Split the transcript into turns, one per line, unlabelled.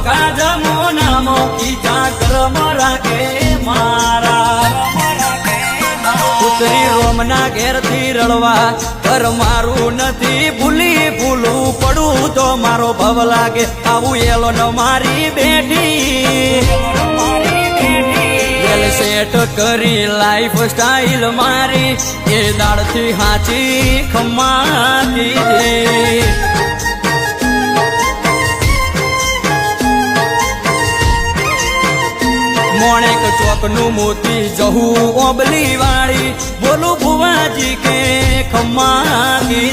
કાજમો નામો કીધા કર્મ રાખે મારા પુત્રી રોમના ઘેરથી રળવા ઘર મારું નથી ભૂલું પડું તો મારો ભવ લાગે આવું એલો ન મારી બેટી સેટ કરી લાઈફ સ્ટાઈલ મારી એ દાળથી હાચી ખમાતી મોણેક ચોકનું મોતી જહું ઓબલી વાળી બોલું ભુવાજી કે ખમાગી